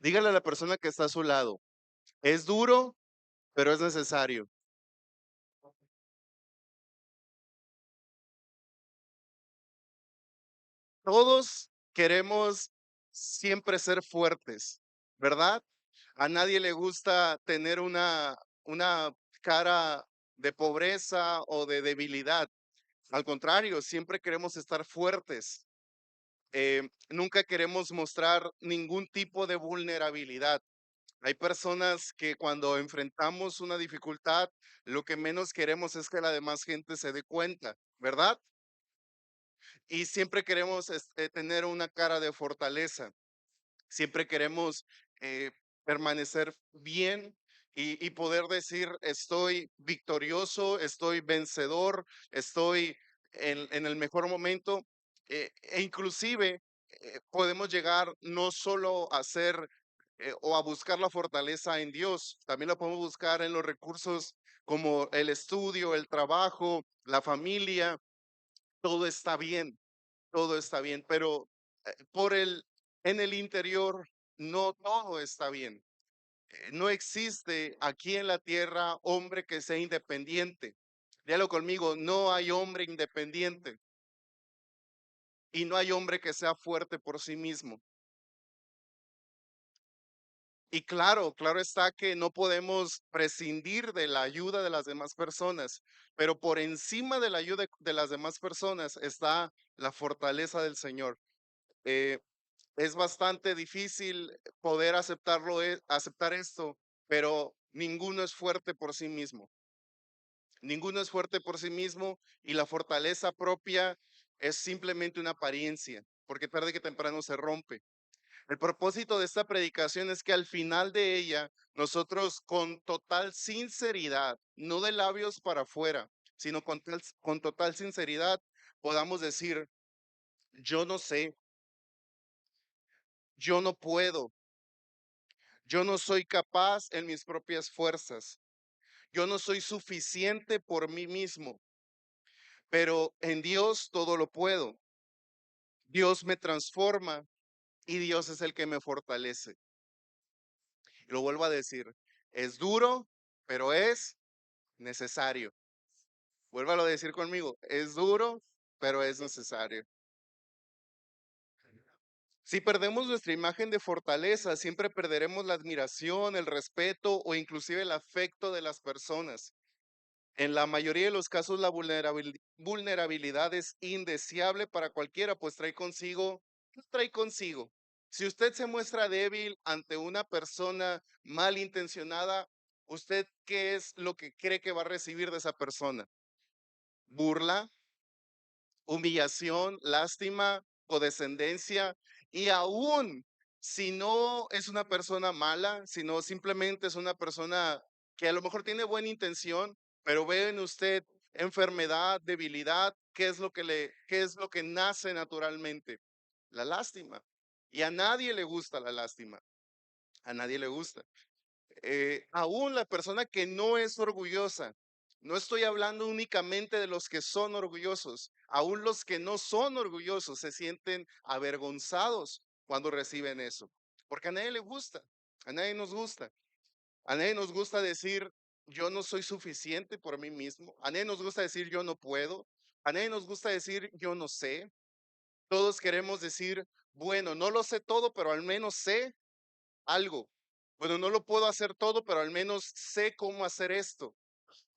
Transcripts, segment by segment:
Dígale a la persona que está a su lado, es duro, pero es necesario. Todos queremos siempre ser fuertes, ¿verdad? A nadie le gusta tener una cara de pobreza o de debilidad. Al contrario, siempre queremos estar fuertes. Nunca queremos mostrar ningún tipo de vulnerabilidad. Hay personas que cuando enfrentamos una dificultad, lo que menos queremos es que la demás gente se dé cuenta, ¿verdad? Y siempre queremos tener una cara de fortaleza. Siempre queremos permanecer bien y poder decir, estoy victorioso, estoy vencedor, estoy en el mejor momento. E inclusive podemos llegar no solo a ser o a buscar la fortaleza en Dios, también la podemos buscar en los recursos como el estudio, el trabajo, la familia, todo está bien, todo está bien, pero en el interior no todo está bien. No existe aquí en la tierra hombre que sea independiente. Dígalo conmigo, no hay hombre independiente y no hay hombre que sea fuerte por sí mismo. Y claro, claro está que no podemos prescindir de la ayuda de las demás personas, pero por encima de la ayuda de las demás personas está la fortaleza del Señor. Eh, es bastante difícil poder aceptarlo, aceptar esto, pero ninguno es fuerte por sí mismo. Ninguno es fuerte por sí mismo y la fortaleza propia es simplemente una apariencia, porque tarde que temprano se rompe. El propósito de esta predicación es que al final de ella, nosotros con total sinceridad, no de labios para afuera, sino con total sinceridad, podamos decir, yo no sé, yo no puedo, yo no soy capaz en mis propias fuerzas. Yo no soy suficiente por mí mismo, pero en Dios todo lo puedo. Dios me transforma y Dios es el que me fortalece. Y lo vuelvo a decir, es duro, pero es necesario. Vuélvalo a decir conmigo, es duro, pero es necesario. Si perdemos nuestra imagen de fortaleza, siempre perderemos la admiración, el respeto o inclusive el afecto de las personas. En la mayoría de los casos, la vulnerabilidad es indeseable para cualquiera, pues ¿qué trae consigo? Si usted se muestra débil ante una persona malintencionada, ¿usted qué es lo que cree que va a recibir de esa persona? Burla, humillación, lástima, condescendencia, y aún si no es una persona mala, sino simplemente es una persona que a lo mejor tiene buena intención, pero ve en usted enfermedad, debilidad, qué es lo que nace naturalmente? La lástima. Y a nadie le gusta la lástima, a nadie le gusta. Aún la persona que no es orgullosa, no estoy hablando únicamente de los que son orgullosos, aún los que no son orgullosos se sienten avergonzados cuando reciben eso, porque a nadie le gusta, a nadie nos gusta, a nadie nos gusta decir yo no soy suficiente por mí mismo, a nadie nos gusta decir yo no puedo, a nadie nos gusta decir yo no sé, todos queremos decir, bueno, no lo sé todo, pero al menos sé algo. Bueno, no lo puedo hacer todo, pero al menos sé cómo hacer esto.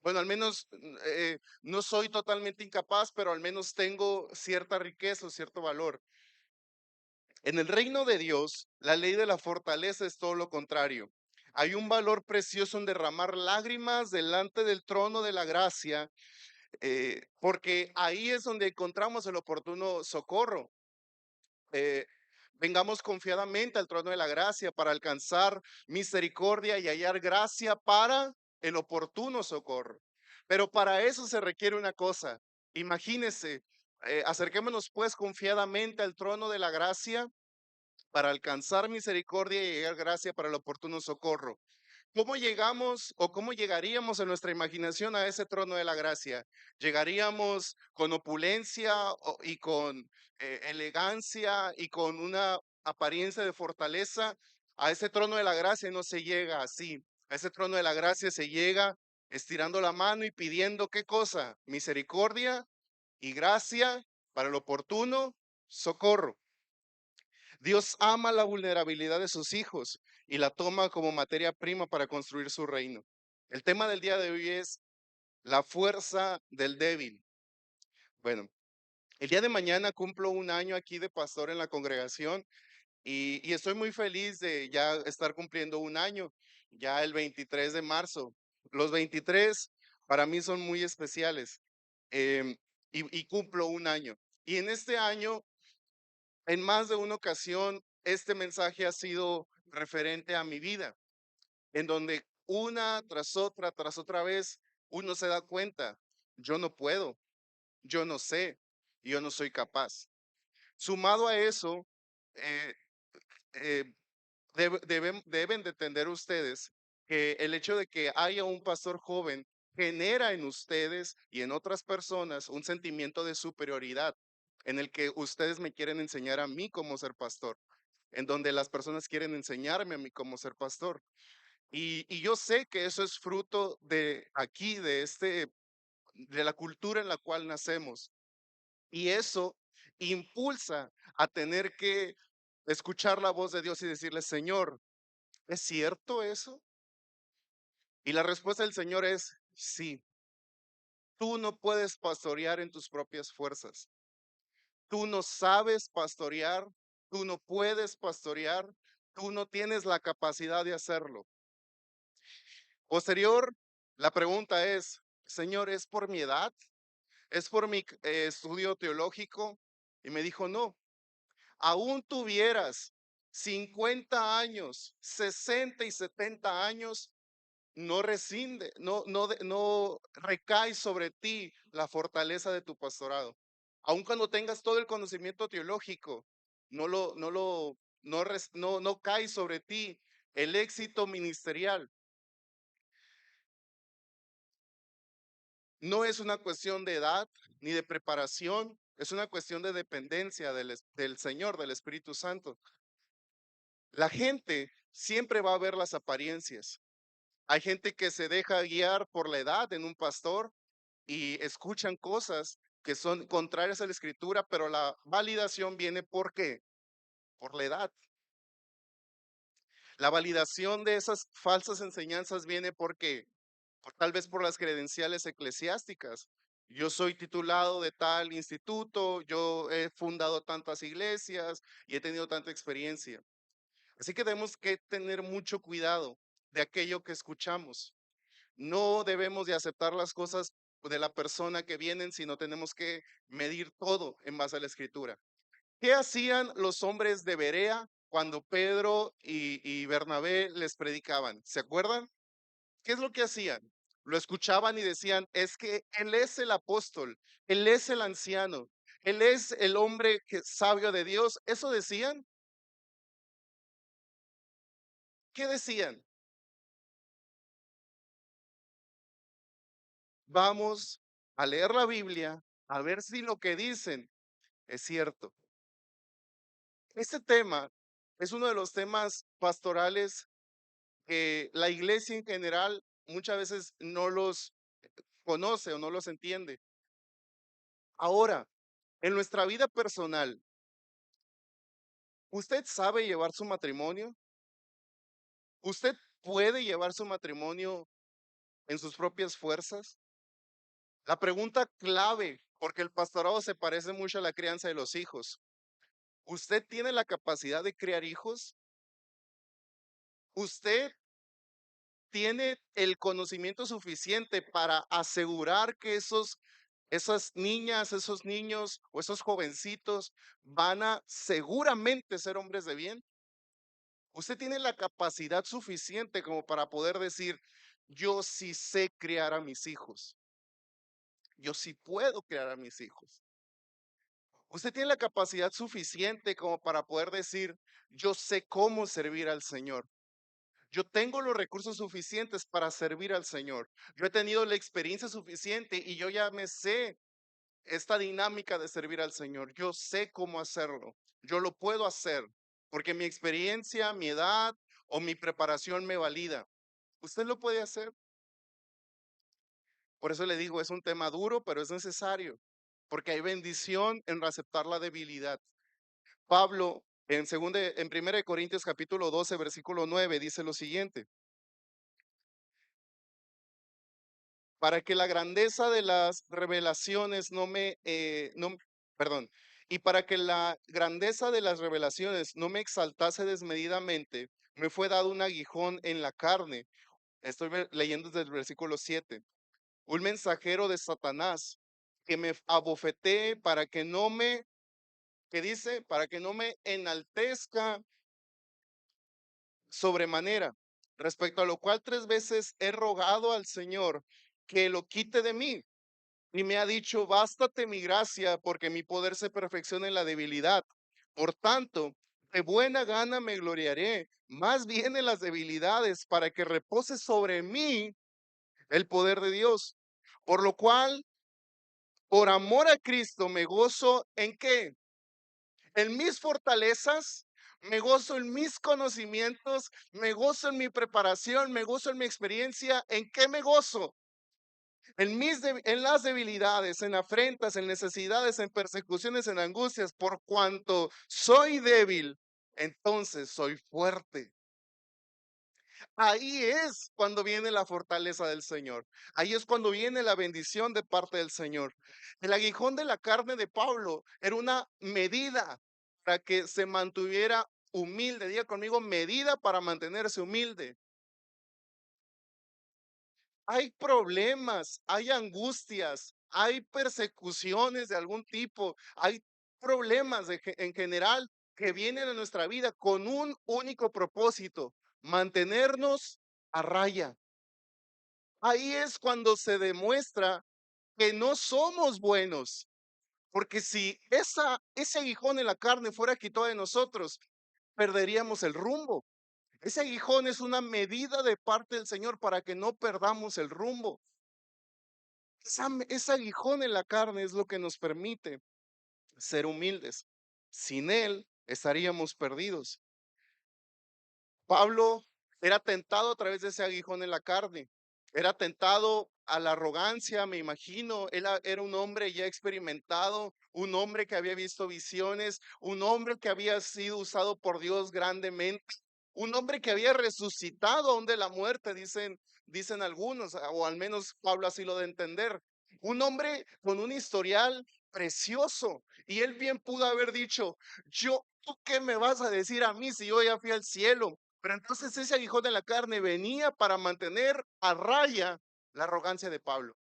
Bueno, al menos no soy totalmente incapaz, pero al menos tengo cierta riqueza o cierto valor. En el reino de Dios, la ley de la fortaleza es todo lo contrario. Hay un valor precioso en derramar lágrimas delante del trono de la gracia, porque ahí es donde encontramos el oportuno socorro. eh, Vengamos confiadamente al trono de la gracia para alcanzar misericordia y hallar gracia para el oportuno socorro. Pero para eso se requiere una cosa. Imagínese, acerquémonos pues confiadamente al trono de la gracia para alcanzar misericordia y hallar gracia para el oportuno socorro. ¿Cómo llegamos o cómo llegaríamos en nuestra imaginación a ese trono de la gracia? ¿Llegaríamos con opulencia y con elegancia y con una apariencia de fortaleza? A ese trono de la gracia no se llega así. A ese trono de la gracia se llega estirando la mano y pidiendo qué cosa? Misericordia y gracia para el oportuno socorro. Dios ama la vulnerabilidad de sus hijos y la toma como materia prima para construir su reino. El tema del día de hoy es la fuerza del débil. Bueno, el día de mañana cumplo un año aquí de pastor en la congregación y estoy muy feliz de ya estar cumpliendo un año, ya el 23 de marzo. Los 23 para mí son muy especiales em, y cumplo un año. Y en este año, en más de una ocasión, este mensaje ha sido referente a mi vida, en donde una tras otra vez, uno se da cuenta, yo no puedo, yo no sé, yo no soy capaz. Sumado a eso, eh, eh, deben de entender ustedes que el hecho de que haya un pastor joven genera en ustedes y en otras personas un sentimiento de superioridad en el que ustedes me quieren enseñar a mí cómo ser pastor, en donde las personas quieren enseñarme a mí cómo ser pastor. Y yo sé que eso es fruto de aquí, de la cultura en la cual nacemos. Y eso impulsa a tener que escuchar la voz de Dios y decirle, Señor, ¿es cierto eso? Y la respuesta del Señor es, sí, tú no puedes pastorear en tus propias fuerzas. Tú no sabes pastorear, tú no puedes pastorear, tú no tienes la capacidad de hacerlo. Posterior, la pregunta es, Señor, ¿es por mi edad? ¿Es por mi estudio teológico? Y me dijo, no, aún tuvieras 50 años, 60 y 70 años, no rescinde, no recae sobre ti la fortaleza de tu pastorado. Aun cuando tengas todo el conocimiento teológico, no lo, no lo, no cae sobre ti el éxito ministerial. No es una cuestión de edad ni de preparación, es una cuestión de dependencia del Señor, del Espíritu Santo. La gente siempre va a ver las apariencias. Hay gente que se deja guiar por la edad en un pastor y escuchan cosas que son contrarias a la escritura, pero la validación viene ¿por qué? Por la edad. La validación de esas falsas enseñanzas viene porque tal vez por las credenciales eclesiásticas. Yo soy titulado de tal instituto, yo he fundado tantas iglesias y he tenido tanta experiencia. Así que tenemos que tener mucho cuidado de aquello que escuchamos. No debemos de aceptar las cosas de la persona que vienen, sino tenemos que medir todo en base a la escritura. ¿Qué hacían los hombres de Berea cuando Pedro y Bernabé les predicaban? ¿Se acuerdan? ¿Qué es lo que hacían? Lo escuchaban y decían, es que él es el apóstol, él es el anciano, él es el hombre sabio de Dios. ¿Eso decían? ¿Qué decían? Vamos a leer la Biblia a ver si lo que dicen es cierto. Este tema es uno de los temas pastorales que la iglesia en general muchas veces no los conoce o no los entiende. Ahora, en nuestra vida personal, ¿usted sabe llevar su matrimonio? ¿Usted puede llevar su matrimonio en sus propias fuerzas? La pregunta clave, porque el pastorado se parece mucho a la crianza de los hijos. ¿Usted tiene la capacidad de criar hijos? ¿Usted tiene el conocimiento suficiente para asegurar que esas niñas, esos niños o esos jovencitos van a seguramente ser hombres de bien? Usted tiene la capacidad suficiente como para poder decir, yo sí sé criar a mis hijos, yo sí puedo criar a mis hijos. Usted tiene la capacidad suficiente como para poder decir, yo sé cómo servir al Señor. Yo tengo los recursos suficientes para servir al Señor. Yo he tenido la experiencia suficiente y yo ya me sé esta dinámica de servir al Señor. Yo sé cómo hacerlo. Yo lo puedo hacer porque mi experiencia, mi edad o mi preparación me valida. Usted lo puede hacer. Por eso le digo, es un tema duro, pero es necesario, porque hay bendición en aceptar la debilidad. Pablo en 1 Corintios capítulo 12, versículo 9 dice lo siguiente: para que la grandeza de las revelaciones perdón, y para que la grandeza de las revelaciones no me exaltase desmedidamente, me fue dado un aguijón en la carne. Estoy leyendo desde el versículo 7. Un mensajero de Satanás que me abofetee para que no me, que dice, para que no me enaltezca sobremanera, respecto a lo cual 3 veces he rogado al Señor que lo quite de mí. Y me ha dicho, bástate mi gracia, porque mi poder se perfecciona en la debilidad. Por tanto, de buena gana me gloriaré, más bien en las debilidades, para que repose sobre mí el poder de Dios. Por lo cual, por amor a Cristo, me gozo en qué? En mis fortalezas, me gozo en mis conocimientos, me gozo en mi preparación, me gozo en mi experiencia. ¿En qué me gozo? En las debilidades, en afrentas, en necesidades, en persecuciones, en angustias, por cuanto soy débil, entonces soy fuerte. Ahí es cuando viene la fortaleza del Señor. Ahí es cuando viene la bendición de parte del Señor. El aguijón de la carne de Pablo era una medida para que se mantuviera humilde. Diga conmigo, medida para mantenerse humilde. Hay problemas, hay angustias, hay persecuciones de algún tipo, hay problemas en general que vienen a nuestra vida con un único propósito: mantenernos a raya. Ahí es cuando se demuestra que no somos buenos, porque si ese aguijón en la carne fuera quitado de nosotros, perderíamos el rumbo. Ese aguijón es una medida de parte del Señor para que no perdamos el rumbo. Ese aguijón en la carne es lo que nos permite ser humildes. Sin él estaríamos perdidos. Pablo era tentado a través de ese aguijón en la carne. Era tentado a la arrogancia, me imagino. Él era un hombre ya experimentado, un hombre que había visto visiones, un hombre que había sido usado por Dios grandemente, un hombre que había resucitado aún de la muerte, dicen algunos, o al menos Pablo así lo de entender. Un hombre con un historial precioso. Y él bien pudo haber dicho, ¿tú qué me vas a decir a mí si yo ya fui al cielo? Pero entonces ese aguijón de la carne venía para mantener a raya la arrogancia de Pablo.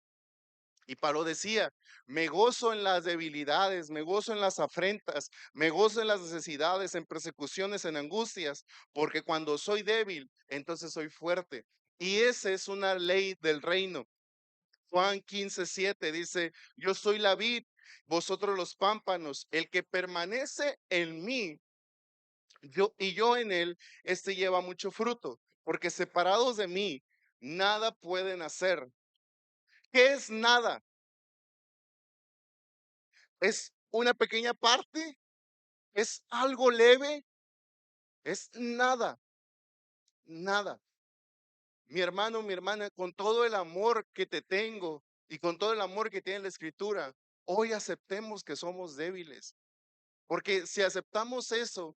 Y Pablo decía, me gozo en las debilidades, me gozo en las afrentas, me gozo en las necesidades, en persecuciones, en angustias, porque cuando soy débil, entonces soy fuerte. Y esa es una ley del reino. Juan 15:7 dice, yo soy la vid, vosotros los pámpanos, el que permanece en mí yo en él, este lleva mucho fruto, porque separados de mí, nada pueden hacer. ¿Qué es nada? ¿Es una pequeña parte? ¿Es algo leve? Es nada, nada. Mi hermano, mi hermana, con todo el amor que te tengo y con todo el amor que tiene la Escritura, hoy aceptemos que somos débiles, porque si aceptamos eso,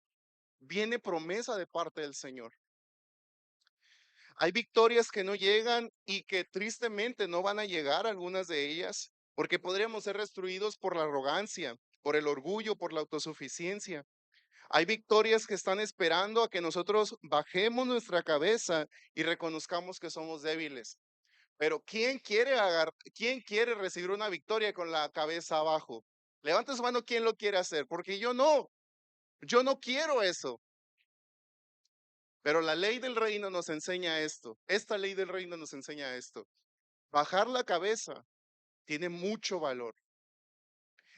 viene promesa de parte del Señor. Hay victorias que no llegan y que tristemente no van a llegar algunas de ellas, porque podríamos ser destruidos por la arrogancia, por el orgullo, por la autosuficiencia. Hay victorias que están esperando a que nosotros bajemos nuestra cabeza y reconozcamos que somos débiles. Pero quién quiere recibir una victoria con la cabeza abajo? Levante su mano, ¿quién lo quiere hacer? Porque yo no quiero eso. Pero la ley del reino nos enseña esto. Esta ley del reino nos enseña esto. Bajar la cabeza tiene mucho valor.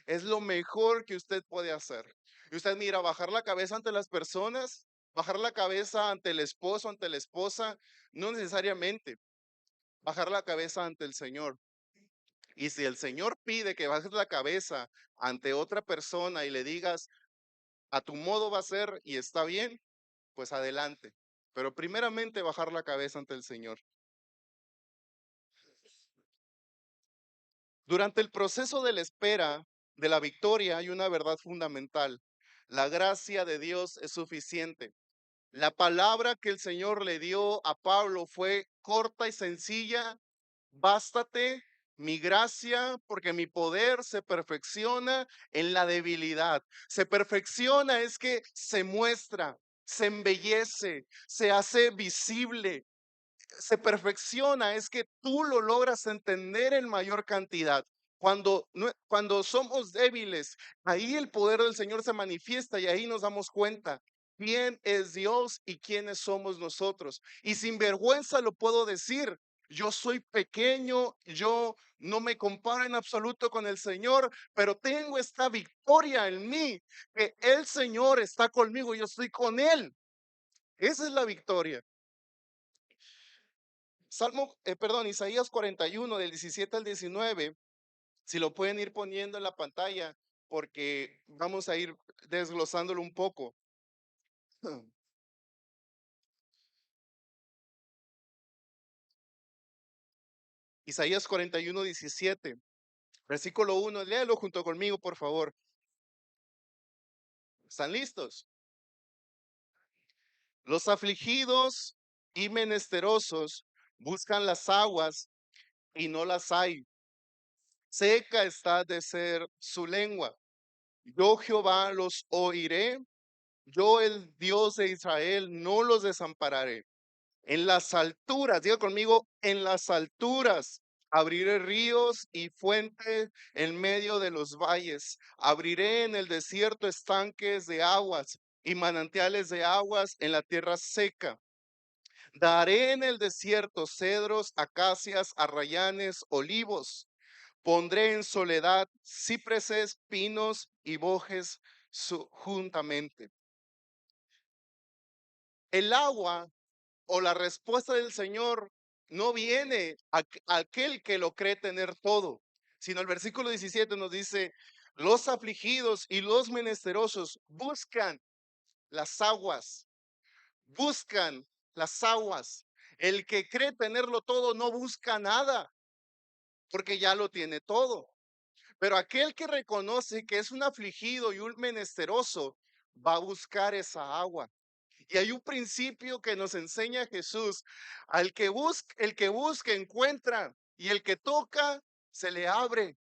Es lo mejor que usted puede hacer. Y usted mira, bajar la cabeza ante las personas, bajar la cabeza ante el esposo, ante la esposa, no necesariamente. Bajar la cabeza ante el Señor. Y si el Señor pide que bajes la cabeza ante otra persona y le digas, a tu modo va a ser y está bien, pues adelante. pero primeramente bajar la cabeza ante el Señor. Durante el proceso de la espera de la victoria hay una verdad fundamental. La gracia de Dios es suficiente. La palabra que el Señor le dio a Pablo fue corta y sencilla: bástate mi gracia, porque mi poder se perfecciona en la debilidad. Se perfecciona es que se muestra, se embellece, se hace visible, se perfecciona es que tú lo logras entender en mayor cantidad. Cuando somos débiles, ahí el poder del Señor se manifiesta y ahí nos damos cuenta quién es Dios y quiénes somos nosotros. Y sin vergüenza lo puedo decir: yo soy pequeño, yo no me comparo en absoluto con el Señor, pero tengo esta victoria en mí, que el Señor está conmigo, yo estoy con Él. Esa es la victoria. Isaías 41 del 17 al 19, si lo pueden ir poniendo en la pantalla, porque vamos a ir desglosándolo un poco. Isaías 41, 17, versículo 1, léalo junto conmigo, por favor. ¿Están listos? Los afligidos y menesterosos buscan las aguas y no las hay. Seca está de ser su lengua. Yo Jehová los oiré. Yo, el Dios de Israel, no los desampararé. En las alturas, diga conmigo, en las alturas abriré ríos y fuentes en medio de los valles. Abriré en el desierto estanques de aguas y manantiales de aguas en la tierra seca. Daré en el desierto cedros, acacias, arrayanes, olivos. Pondré en soledad cipreses, pinos y bojes juntamente. El agua o la respuesta del Señor no viene a aquel que lo cree tener todo, sino el versículo 17 nos dice: los afligidos y los menesterosos buscan las aguas, buscan las aguas. El que cree tenerlo todo no busca nada, porque ya lo tiene todo. Pero aquel que reconoce que es un afligido y un menesteroso va a buscar esa agua. Y hay un principio que nos enseña Jesús: el que busca encuentra, y el que toca se le abre.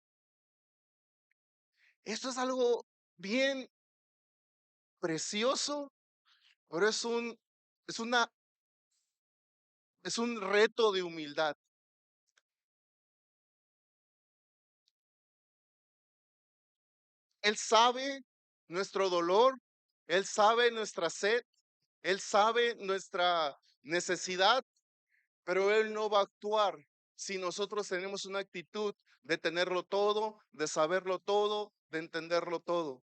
Esto es algo bien precioso, pero es una, es un reto de humildad. Él sabe nuestro dolor, Él sabe nuestra sed, Él sabe nuestra necesidad, pero Él no va a actuar si nosotros tenemos una actitud de tenerlo todo, de saberlo todo, de entenderlo todo.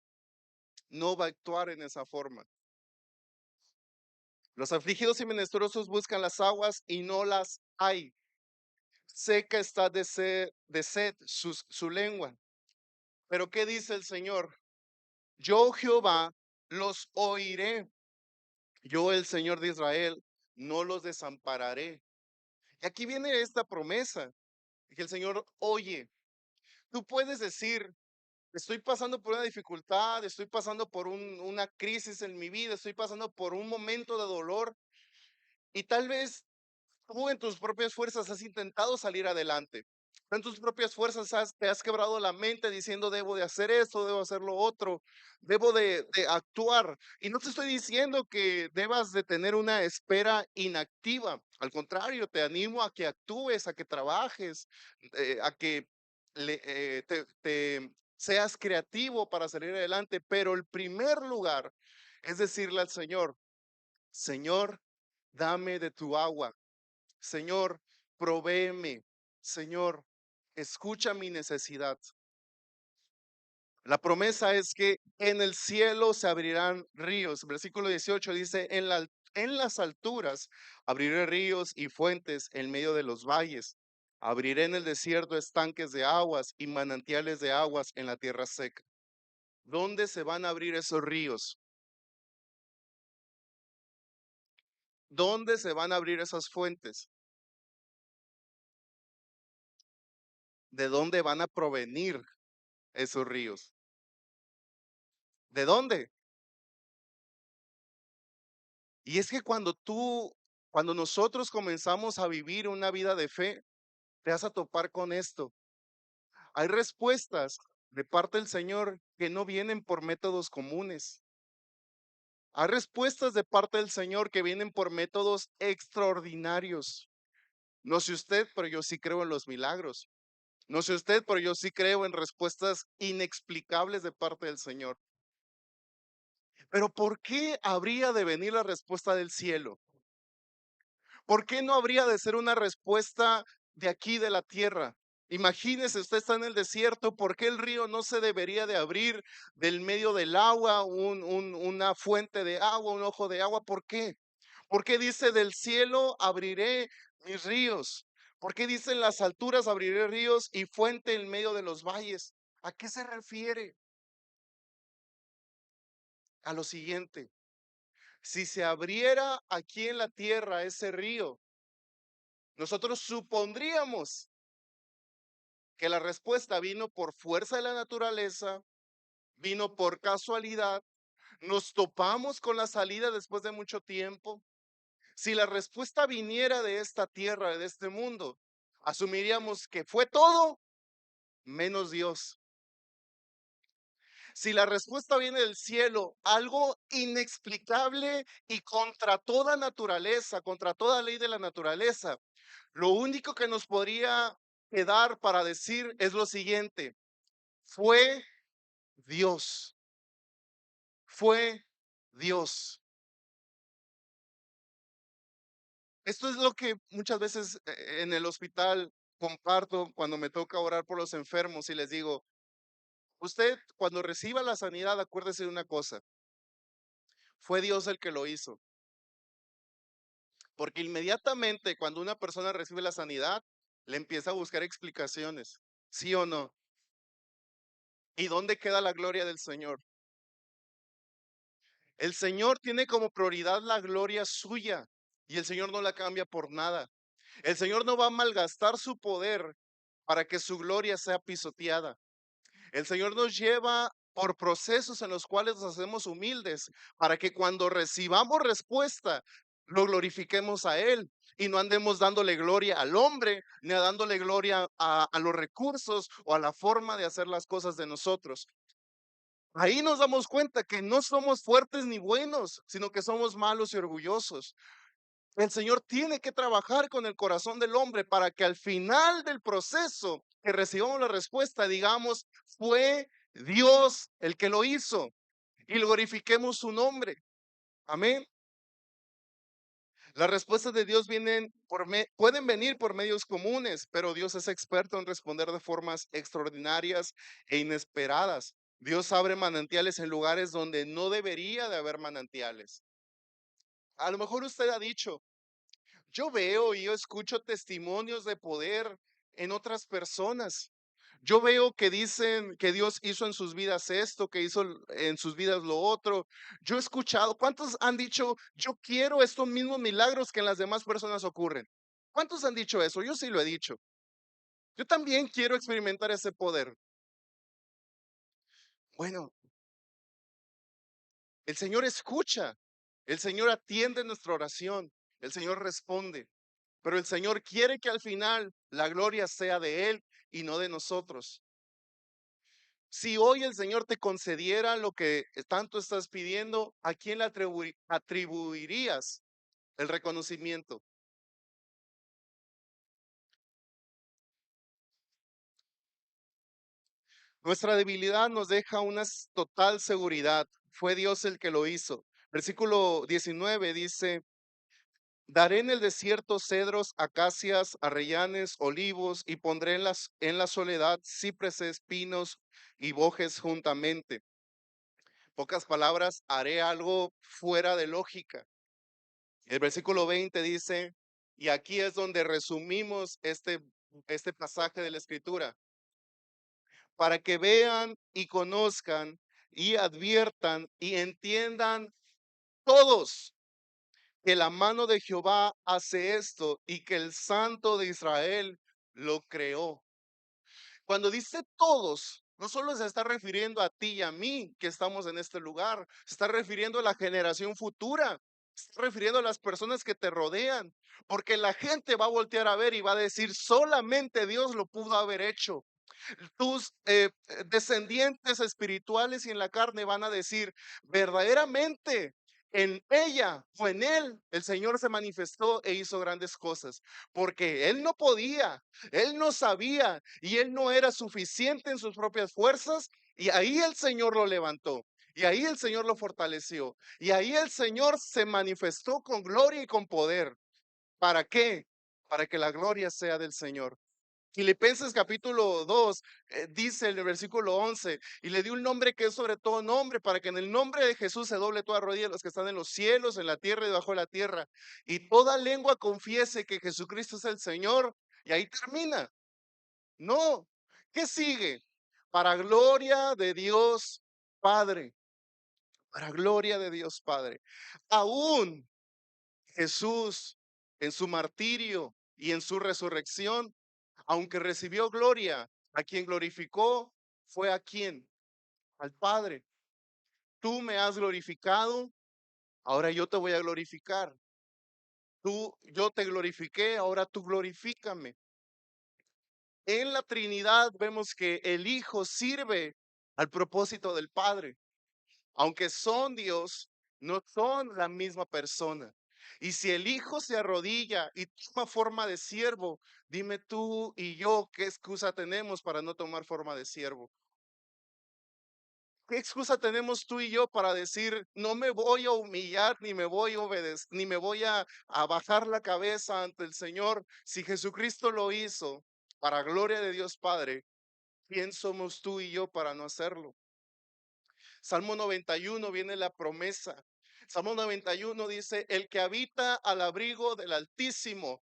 No va a actuar en esa forma. Los afligidos y menesterosos buscan las aguas y no las hay. Seca está de sed su lengua. Pero ¿qué dice el Señor? Yo Jehová los oiré. Yo el Señor de Israel no los desampararé. Y aquí viene esta promesa, que el Señor oye. Tú puedes decir: estoy pasando por una dificultad, estoy pasando por una crisis en mi vida, estoy pasando por un momento de dolor, y tal vez tú en tus propias fuerzas has intentado salir adelante. En tus propias fuerzas te has quebrado la mente diciendo: debo de hacer esto, debo hacer lo otro, debo de actuar. Y no te estoy diciendo que debas de tener una espera inactiva. Al contrario, te animo a que actúes, a que trabajes, a que te seas creativo para salir adelante. Pero el primer lugar es decirle al Señor: Señor, dame de tu agua. Señor, provéeme. Señor, escucha mi necesidad. La promesa es que en el cielo se abrirán ríos. Versículo 18 dice: en las alturas abriré ríos y fuentes en medio de los valles. Abriré en el desierto estanques de aguas y manantiales de aguas en la tierra seca. ¿Dónde se van a abrir esos ríos? ¿Dónde se van a abrir esas fuentes? ¿De dónde van a provenir esos ríos? ¿De dónde? Y es que cuando nosotros comenzamos a vivir una vida de fe, te vas a topar con esto. Hay respuestas de parte del Señor que no vienen por métodos comunes. Hay respuestas de parte del Señor que vienen por métodos extraordinarios. No sé usted, pero yo sí creo en los milagros. No sé usted, pero yo sí creo en respuestas inexplicables de parte del Señor. Pero ¿por qué habría de venir la respuesta del cielo? ¿Por qué no habría de ser una respuesta de aquí de la tierra? Imagínese, usted está en el desierto, ¿por qué el río no se debería de abrir del medio del agua, una fuente de agua, un ojo de agua? ¿Por qué? ¿Por qué dice del cielo abriré mis ríos? ¿Por qué dice en las alturas abriré ríos y fuente en medio de los valles? ¿A qué se refiere? A lo siguiente, si se abriera aquí en la tierra ese río, nosotros supondríamos que la respuesta vino por fuerza de la naturaleza, vino por casualidad, nos topamos con la salida después de mucho tiempo. Si la respuesta viniera de esta tierra, de este mundo, asumiríamos que fue todo menos Dios. Si la respuesta viene del cielo, algo inexplicable y contra toda naturaleza, contra toda ley de la naturaleza, lo único que nos podría quedar para decir es lo siguiente: fue Dios, fue Dios. Esto es lo que muchas veces en el hospital comparto cuando me toca orar por los enfermos y les digo, usted cuando reciba la sanidad, acuérdese de una cosa, fue Dios el que lo hizo. Porque inmediatamente cuando una persona recibe la sanidad, le empieza a buscar explicaciones, ¿sí o no? ¿Y dónde queda la gloria del Señor? El Señor tiene como prioridad la gloria suya y el Señor no la cambia por nada. El Señor no va a malgastar su poder para que su gloria sea pisoteada. El Señor nos lleva por procesos en los cuales nos hacemos humildes para que cuando recibamos respuesta, lo glorifiquemos a Él y no andemos dándole gloria al hombre, ni dándole gloria a los recursos o a la forma de hacer las cosas de nosotros. Ahí nos damos cuenta que no somos fuertes ni buenos, sino que somos malos y orgullosos. El Señor tiene que trabajar con el corazón del hombre para que al final del proceso que recibamos la respuesta digamos, fue Dios el que lo hizo y glorifiquemos su nombre. Amén. Las respuestas de Dios pueden venir por medios comunes, pero Dios es experto en responder de formas extraordinarias e inesperadas. Dios abre manantiales en lugares donde no debería de haber manantiales. A lo mejor usted ha dicho, yo veo y yo escucho testimonios de poder en otras personas. Yo veo que dicen que Dios hizo en sus vidas esto, que hizo en sus vidas lo otro. Yo he escuchado, ¿cuántos han dicho, yo quiero estos mismos milagros que en las demás personas ocurren? ¿Cuántos han dicho eso? Yo sí lo he dicho. Yo también quiero experimentar ese poder. Bueno, el Señor escucha, el Señor atiende nuestra oración, el Señor responde. Pero el Señor quiere que al final la gloria sea de Él y no de nosotros. Si hoy el Señor te concediera lo que tanto estás pidiendo, ¿a quién le atribuirías el reconocimiento? Nuestra debilidad nos deja una total seguridad. Fue Dios el que lo hizo. Versículo 19 dice, daré en el desierto cedros, acacias, arrellanes, olivos, y pondré en la soledad cipreses, pinos y bojes juntamente. Pocas palabras, haré algo fuera de lógica. El versículo 20 dice, y aquí es donde resumimos este pasaje de la escritura, para que vean y conozcan y adviertan y entiendan todos que la mano de Jehová hace esto y que el Santo de Israel lo creó. Cuando dice todos, no solo se está refiriendo a ti y a mí que estamos en este lugar, se está refiriendo a la generación futura, se está refiriendo a las personas que te rodean, porque la gente va a voltear a ver y va a decir, solamente Dios lo pudo haber hecho. Tus descendientes espirituales y en la carne van a decir, verdaderamente en ella o en él el Señor se manifestó e hizo grandes cosas, porque él no podía, él no sabía y él no era suficiente en sus propias fuerzas y ahí el Señor lo levantó. Y ahí el Señor lo fortaleció. Y ahí el Señor se manifestó con gloria y con poder. ¿Para qué? Para que la gloria sea del Señor. Filipenses capítulo 2 dice en el versículo 11, y le dio un nombre que es sobre todo nombre, para que en el nombre de Jesús se doble toda rodilla de los que están en los cielos, en la tierra y debajo de la tierra, y toda lengua confiese que Jesucristo es el Señor. Y ahí termina. No, ¿qué sigue? Para gloria de Dios Padre, para gloria de Dios Padre. Aún Jesús en su martirio y en su resurrección, aunque recibió gloria, a quien glorificó fue a quien, al Padre. Tú me has glorificado, ahora yo te voy a glorificar. Yo te glorifiqué, ahora tú glorifícame. En la Trinidad vemos que el Hijo sirve al propósito del Padre. Aunque son Dios, no son la misma persona. Y si el Hijo se arrodilla y toma forma de siervo, dime tú y yo qué excusa tenemos para no tomar forma de siervo. ¿Qué excusa tenemos tú y yo para decir, no me voy a humillar, ni me voy a obedecer, ni me voy a bajar la cabeza ante el Señor? Si Jesucristo lo hizo para gloria de Dios Padre, ¿quién somos tú y yo para no hacerlo? Salmo 91 viene la promesa. Salmo 91 dice, el que habita al abrigo del Altísimo,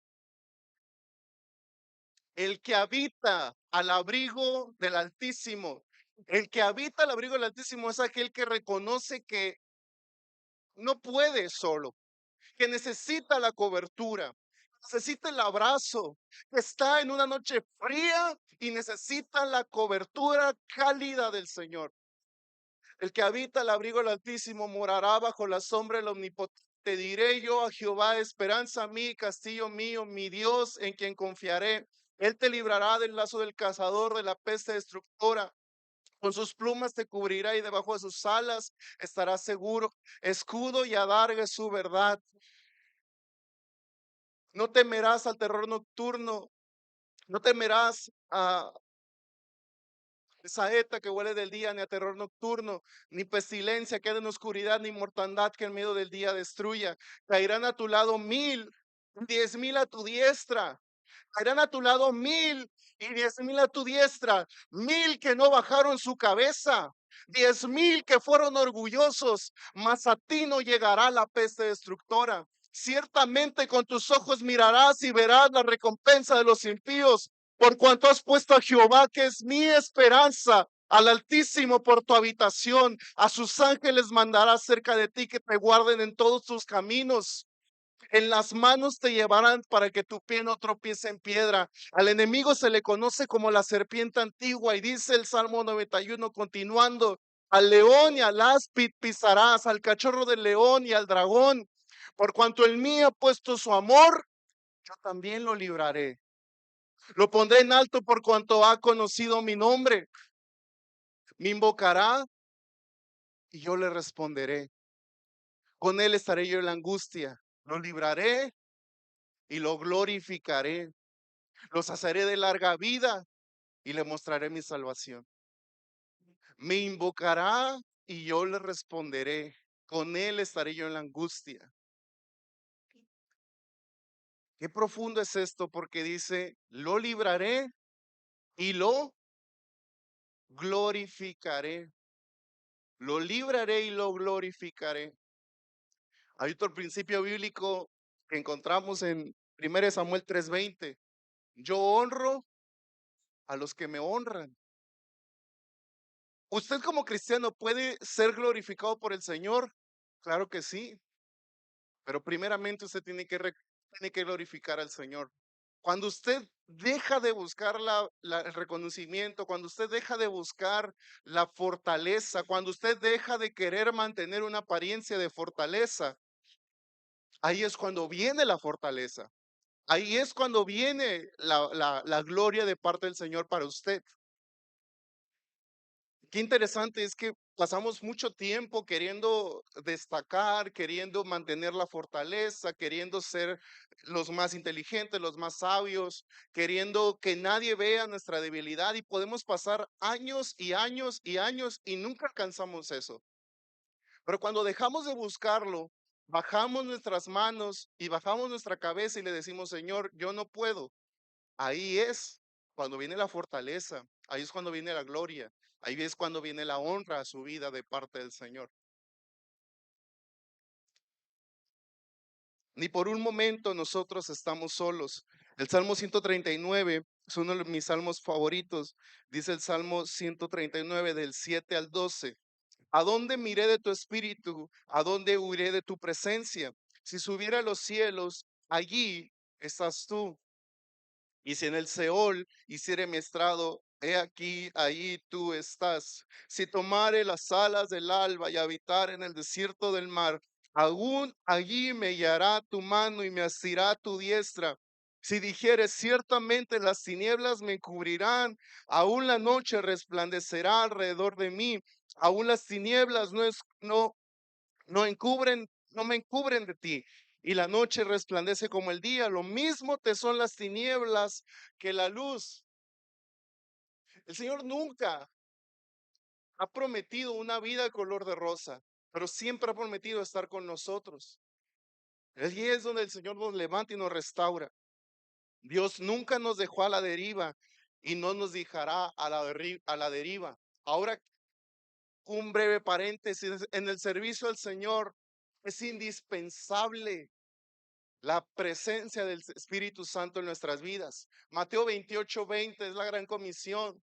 el que habita al abrigo del Altísimo, el que habita al abrigo del Altísimo es aquel que reconoce que no puede solo, que necesita la cobertura, necesita el abrazo, que está en una noche fría y necesita la cobertura cálida del Señor. El que habita el abrigo del Altísimo morará bajo la sombra del Omnipotente. Te diré yo a Jehová, esperanza mí, castillo mío, mi Dios en quien confiaré. Él te librará del lazo del cazador, de la peste destructora. Con sus plumas te cubrirá y debajo de sus alas estarás seguro. Escudo y adarga es su verdad. No temerás al terror nocturno, no temerás a saeta que huele del día, ni a terror nocturno, ni pestilencia que en oscuridad, ni mortandad que en medio del día destruya. Caerán a tu lado 1000, 10,000 a tu diestra. Caerán a tu lado 1000 y 10,000 a tu diestra. 1000 que no bajaron su cabeza. 10,000 que fueron orgullosos, mas a ti no llegará la peste destructora. Ciertamente con tus ojos mirarás y verás la recompensa de los impíos, por cuanto has puesto a Jehová, que es mi esperanza, al Altísimo por tu habitación. A sus ángeles mandará cerca de ti que te guarden en todos tus caminos. En las manos te llevarán para que tu pie no tropiece en piedra. Al enemigo se le conoce como la serpiente antigua y dice el Salmo 91 continuando, al león y al áspid pisarás, al cachorro del león y al dragón. Por cuanto el mío ha puesto su amor, yo también lo libraré. Lo pondré en alto por cuanto ha conocido mi nombre. Me invocará y yo le responderé. Con él estaré yo en la angustia. Lo libraré y lo glorificaré. Los haceré de larga vida y le mostraré mi salvación. Me invocará y yo le responderé. Con él estaré yo en la angustia. Qué profundo es esto porque dice, lo libraré y lo glorificaré. Lo libraré y lo glorificaré. Hay otro principio bíblico que encontramos en 1 Samuel 3:20. Yo honro a los que me honran. ¿Usted como cristiano puede ser glorificado por el Señor? Claro que sí. pero primeramente usted tiene que glorificar al Señor. Cuando usted deja de buscar el reconocimiento, cuando usted deja de buscar la fortaleza, cuando usted deja de querer mantener una apariencia de fortaleza, ahí es cuando viene la fortaleza. Ahí es cuando viene la gloria de parte del Señor para usted. Qué interesante es que pasamos mucho tiempo queriendo destacar, queriendo mantener la fortaleza, queriendo ser los más inteligentes, los más sabios, queriendo que nadie vea nuestra debilidad y podemos pasar años y años y años y nunca alcanzamos eso. Pero cuando dejamos de buscarlo, bajamos nuestras manos y bajamos nuestra cabeza y le decimos, Señor, yo no puedo. Ahí es cuando viene la fortaleza, ahí es cuando viene la gloria, ahí es cuando viene la honra a su vida de parte del Señor. Ni por un momento nosotros estamos solos. El Salmo 139 es uno de mis salmos favoritos. Dice el Salmo 139 del 7 al 12. ¿A dónde miré de tu espíritu? ¿A dónde huiré de tu presencia? Si subiera a los cielos, allí estás tú. Y si en el Seol hiciere mi estrado, he aquí, ahí tú estás. Si tomare las alas del alba y habitar en el desierto del mar, aún allí me guiará tu mano y me asirá tu diestra. Si dijeres ciertamente las tinieblas me cubrirán, aún la noche resplandecerá alrededor de mí, aún las tinieblas no me encubren de ti. Y la noche resplandece como el día. Lo mismo te son las tinieblas que la luz. El Señor nunca ha prometido una vida color de rosa, pero siempre ha prometido estar con nosotros. Allí es donde el Señor nos levanta y nos restaura. Dios nunca nos dejó a la deriva y no nos dejará a la deriva. Ahora, un breve paréntesis, en el servicio al Señor es indispensable la presencia del Espíritu Santo en nuestras vidas. Mateo 28:20 es la gran comisión.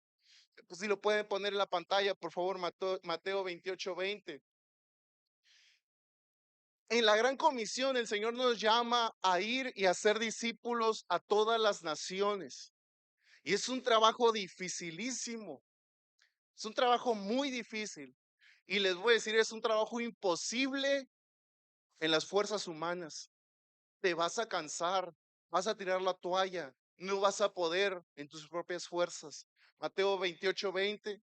Pues si lo pueden poner en la pantalla, por favor, Mateo 28:20. En la gran comisión el Señor nos llama a ir y a ser discípulos a todas las naciones. Y es un trabajo dificilísimo, es un trabajo muy difícil. Y les voy a decir, es un trabajo imposible en las fuerzas humanas. Te vas a cansar, vas a tirar la toalla, no vas a poder en tus propias fuerzas. Mateo 28:20,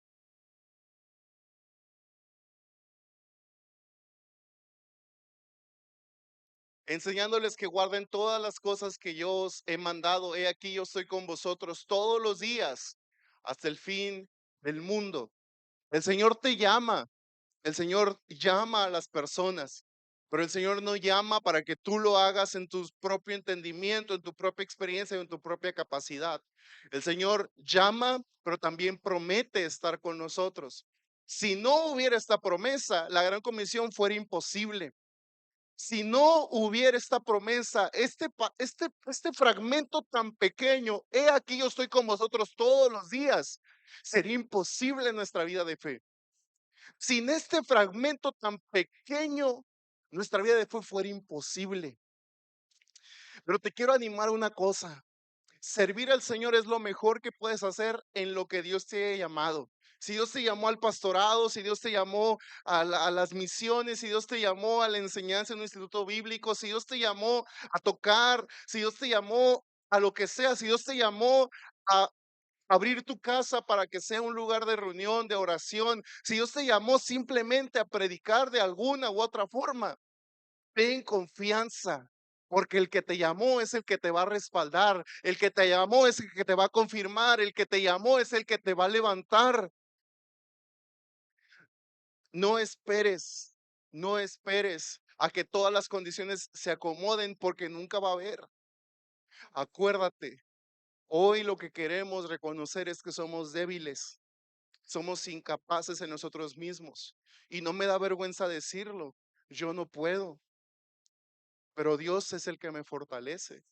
enseñándoles que guarden todas las cosas que yo os he mandado. He aquí yo estoy con vosotros todos los días hasta el fin del mundo. El Señor te llama. El Señor llama a las personas, pero el Señor no llama para que tú lo hagas en tu propio entendimiento, en tu propia experiencia, en tu propia capacidad. El Señor llama, pero también promete estar con nosotros. Si no hubiera esta promesa, la gran comisión fuera imposible. Si no hubiera esta promesa, este fragmento tan pequeño, he aquí yo estoy con vosotros todos los días, sería imposible en nuestra vida de fe. Sin este fragmento tan pequeño, nuestra vida de fe fuera imposible. Pero te quiero animar a una cosa. Servir al Señor es lo mejor que puedes hacer en lo que Dios te ha llamado. Si Dios te llamó al pastorado, si Dios te llamó a las misiones, si Dios te llamó a la enseñanza en un instituto bíblico, si Dios te llamó a tocar, si Dios te llamó a lo que sea, si Dios te llamó a abrir tu casa para que sea un lugar de reunión, de oración. Si Dios te llamó simplemente a predicar de alguna u otra forma, ten confianza, porque el que te llamó es el que te va a respaldar, el que te llamó es el que te va a confirmar, el que te llamó es el que te va a levantar. No esperes, no esperes a que todas las condiciones se acomoden porque nunca va a haber. Acuérdate, hoy lo que queremos reconocer es que somos débiles. Somos incapaces en nosotros mismos. Y no me da vergüenza decirlo. Yo no puedo, pero Dios es el que me fortalece.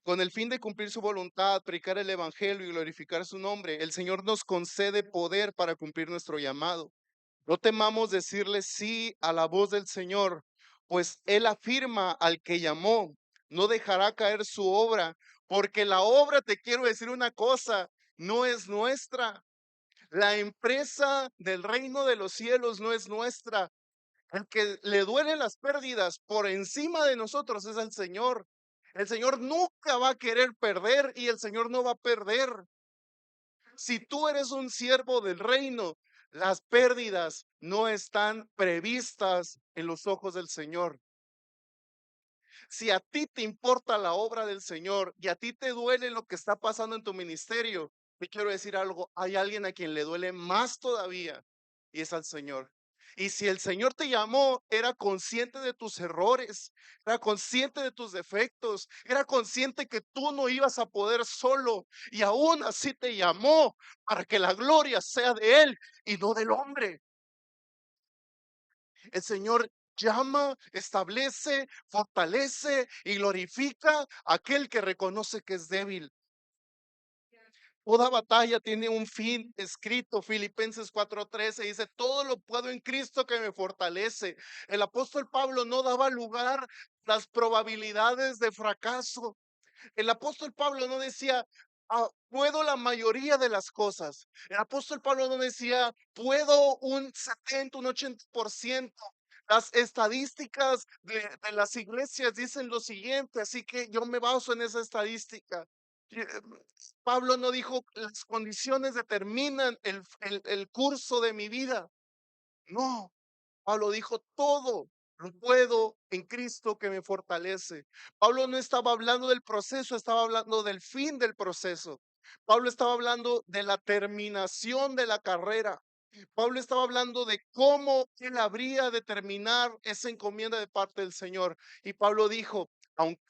Con el fin de cumplir su voluntad, predicar el Evangelio y glorificar su nombre, el Señor nos concede poder para cumplir nuestro llamado. No temamos decirle sí a la voz del Señor, pues Él afirma al que llamó, no dejará caer su obra, porque la obra, te quiero decir una cosa, no es nuestra. La empresa del reino de los cielos no es nuestra. El que le duelen las pérdidas por encima de nosotros es el Señor. El Señor nunca va a querer perder y el Señor no va a perder. Si tú eres un siervo del reino, las pérdidas no están previstas en los ojos del Señor. Si a ti te importa la obra del Señor y a ti te duele lo que está pasando en tu ministerio, te quiero decir algo, hay alguien a quien le duele más todavía y es al Señor. Y si el Señor te llamó, era consciente de tus errores, era consciente de tus defectos, era consciente que tú no ibas a poder solo y aún así te llamó para que la gloria sea de Él y no del hombre. El Señor llama, establece, fortalece y glorifica a aquel que reconoce que es débil. Toda batalla tiene un fin escrito. Filipenses 4:13 dice, todo lo puedo en Cristo que me fortalece. El apóstol Pablo no daba lugar a las probabilidades de fracaso. El apóstol Pablo no decía, puedo la mayoría de las cosas. El apóstol Pablo no decía, puedo un 70, un 80%. Las estadísticas de las iglesias dicen lo siguiente, así que yo me baso en esa estadística. Pablo no dijo, las condiciones determinan el curso de mi vida. No, Pablo dijo, todo lo puedo en Cristo que me fortalece. Pablo no estaba hablando del proceso, estaba hablando del fin del proceso. Pablo estaba hablando de la terminación de la carrera. Pablo estaba hablando de cómo él habría de terminar esa encomienda de parte del Señor. Y Pablo dijo, aunque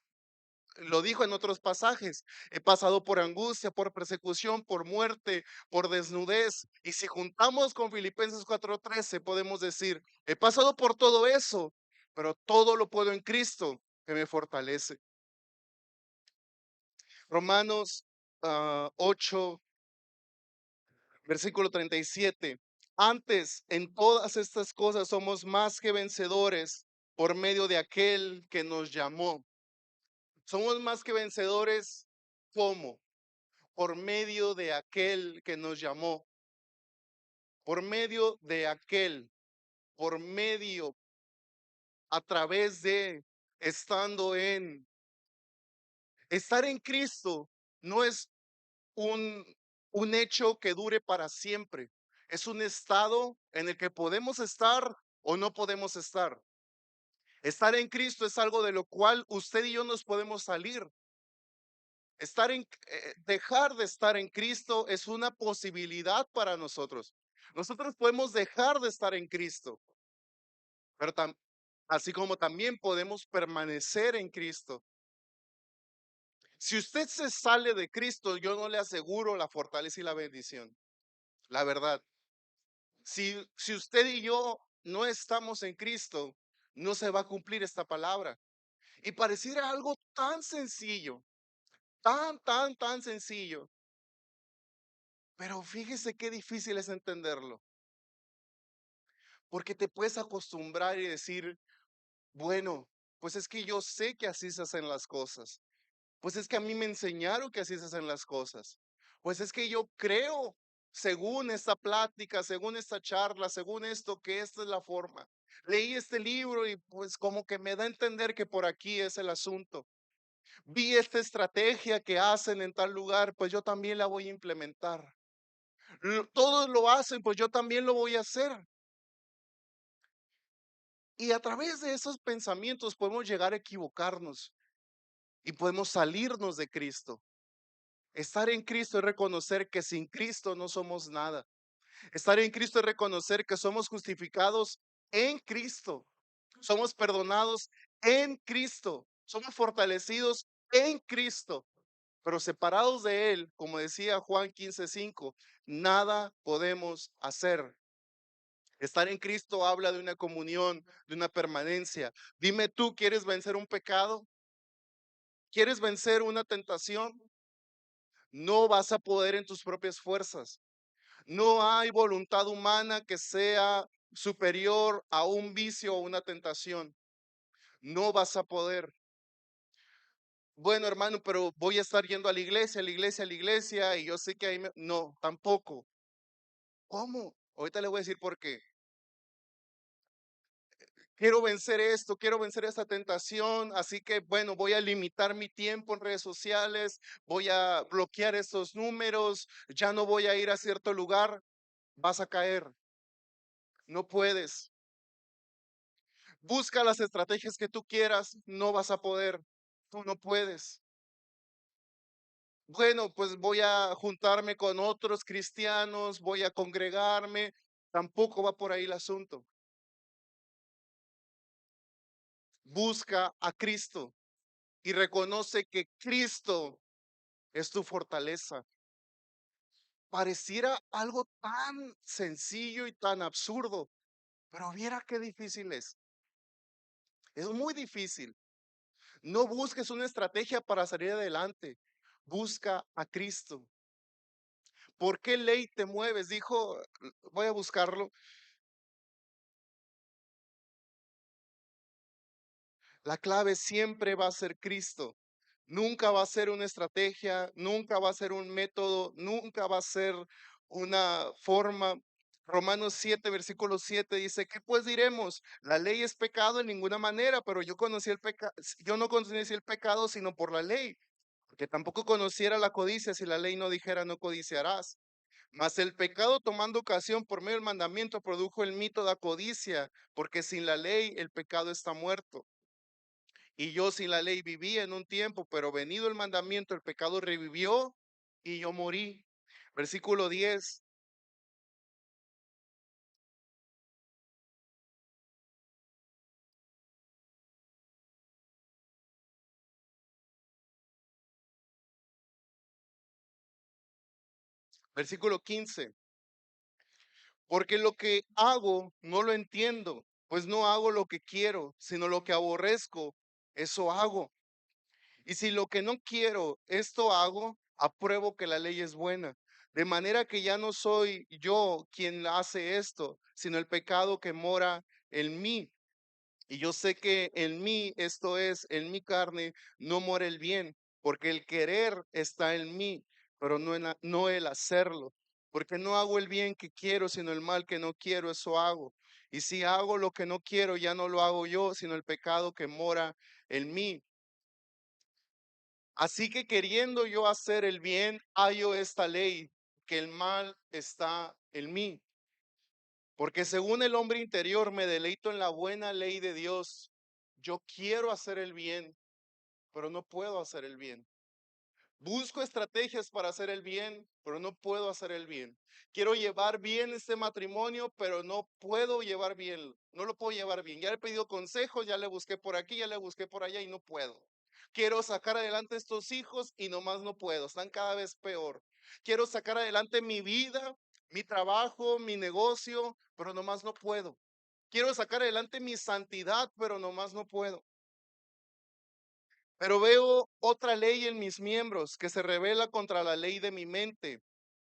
lo dijo en otros pasajes, he pasado por angustia, por persecución, por muerte, por desnudez. Y si juntamos con Filipenses 4:13, podemos decir, he pasado por todo eso, pero todo lo puedo en Cristo que me fortalece. Romanos 8, versículo 37. Antes, en todas estas cosas somos más que vencedores por medio de aquel que nos llamó. Somos más que vencedores, ¿cómo? Por medio de aquel que nos llamó, por medio de aquel, por medio, a través de, estando en, estar en Cristo no es un, un hecho que dure para siempre, es un estado en el que podemos estar o no podemos estar. Estar en Cristo es algo de lo cual usted y yo nos podemos salir. Dejar de estar en Cristo es una posibilidad para nosotros. Nosotros podemos dejar de estar en Cristo, pero así como también podemos permanecer en Cristo. Si usted se sale de Cristo, yo no le aseguro la fortaleza y la bendición. La verdad, si usted y yo no estamos en Cristo, no se va a cumplir esta palabra. Y pareciera algo tan sencillo, tan sencillo, pero fíjese qué difícil es entenderlo. Porque te puedes acostumbrar y decir, bueno, pues es que yo sé que así se hacen las cosas. Pues es que a mí me enseñaron que así se hacen las cosas. Pues es que yo creo, según esta plática, según esta charla, según esto, que esta es la forma. Leí este libro y pues como que me da a entender que por aquí es el asunto. Vi esta estrategia que hacen en tal lugar, pues yo también la voy a implementar. Todos lo hacen, pues yo también lo voy a hacer. Y a través de esos pensamientos podemos llegar a equivocarnos y podemos salirnos de Cristo. Estar en Cristo es reconocer que sin Cristo no somos nada. Estar en Cristo es reconocer que somos justificados en Cristo. Somos perdonados en Cristo. Somos fortalecidos en Cristo. Pero separados de Él, como decía Juan 15:5, nada podemos hacer. Estar en Cristo habla de una comunión, de una permanencia. Dime tú, ¿quieres vencer un pecado? ¿Quieres vencer una tentación? No vas a poder en tus propias fuerzas. No hay voluntad humana que sea superior a un vicio o una tentación. No vas a poder. Bueno, hermano, pero voy a estar yendo a la iglesia, a la iglesia, a la iglesia, y yo sé que ahí no, tampoco. ¿Cómo? Ahorita le voy a decir por qué. Quiero vencer esto, quiero vencer esta tentación, así que bueno, voy a limitar mi tiempo en redes sociales, voy a bloquear estos números, ya no voy a ir a cierto lugar. Vas a caer, no puedes. Busca las estrategias que tú quieras, no vas a poder, tú no puedes. Bueno, pues voy a juntarme con otros cristianos, voy a congregarme, tampoco va por ahí el asunto. Busca a Cristo y reconoce que Cristo es tu fortaleza. Pareciera algo tan sencillo y tan absurdo, pero viera qué difícil es. Es muy difícil. No busques una estrategia para salir adelante. Busca a Cristo. ¿Por qué ley te mueves? Dijo, voy a buscarlo. La clave siempre va a ser Cristo. Nunca va a ser una estrategia, nunca va a ser un método, nunca va a ser una forma. Romanos 7, versículo 7 dice, ¿qué pues diremos? La ley es pecado en ninguna manera, pero yo no conocí el pecado sino por la ley, porque tampoco conociera la codicia si la ley no dijera no codiciarás. Mas el pecado tomando ocasión por medio del mandamiento produjo el mito de la codicia, porque sin la ley el pecado está muerto. Y yo sin la ley vivía en un tiempo, pero venido el mandamiento, el pecado revivió y yo morí. Versículo 10, versículo 15. Porque lo que hago no lo entiendo, pues no hago lo que quiero, sino lo que aborrezco, eso hago. Y si lo que no quiero, esto hago, apruebo que la ley es buena. De manera que ya no soy yo quien hace esto, sino el pecado que mora en mí. Y yo sé que en mí, esto es, en mi carne, no mora el bien, porque el querer está en mí, pero no el hacerlo. Porque no hago el bien que quiero, sino el mal que no quiero, eso hago. Y si hago lo que no quiero, ya no lo hago yo, sino el pecado que mora en mí. Así que queriendo yo hacer el bien, hallo esta ley, que el mal está en mí. Porque según el hombre interior me deleito en la buena ley de Dios. Yo quiero hacer el bien, pero no puedo hacer el bien. Busco estrategias para hacer el bien, pero no puedo hacer el bien. Quiero llevar bien este matrimonio, pero no puedo llevar bien, no lo puedo llevar bien. Ya le he pedido consejos, ya le busqué por aquí, ya le busqué por allá y no puedo. Quiero sacar adelante estos hijos y nomás no puedo, están cada vez peor. Quiero sacar adelante mi vida, mi trabajo, mi negocio, pero nomás no puedo. Quiero sacar adelante mi santidad, pero nomás no puedo. Pero veo otra ley en mis miembros que se revela contra la ley de mi mente.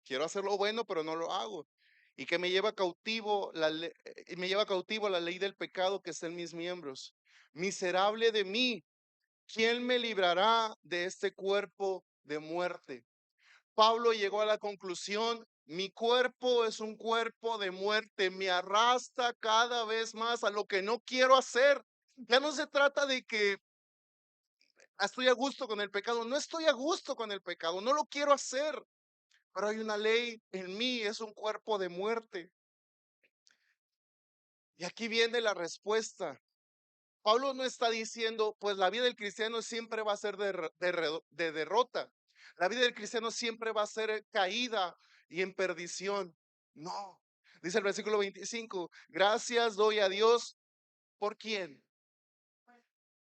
Quiero hacer lo bueno, pero no lo hago. Y que me lleva cautivo me lleva cautivo la ley del pecado que está en mis miembros. Miserable de mí, ¿quién me librará de este cuerpo de muerte? Pablo llegó a la conclusión, mi cuerpo es un cuerpo de muerte, me arrastra cada vez más a lo que no quiero hacer. Ya no se trata de que estoy a gusto con el pecado. No estoy a gusto con el pecado, no lo quiero hacer, pero hay una ley en mí, es un cuerpo de muerte. Y aquí viene la respuesta. Pablo no está diciendo, pues la vida del cristiano siempre va a ser de derrota. La vida del cristiano siempre va a ser caída y en perdición. No. Dice el versículo 25, gracias doy a Dios. ¿Por quién?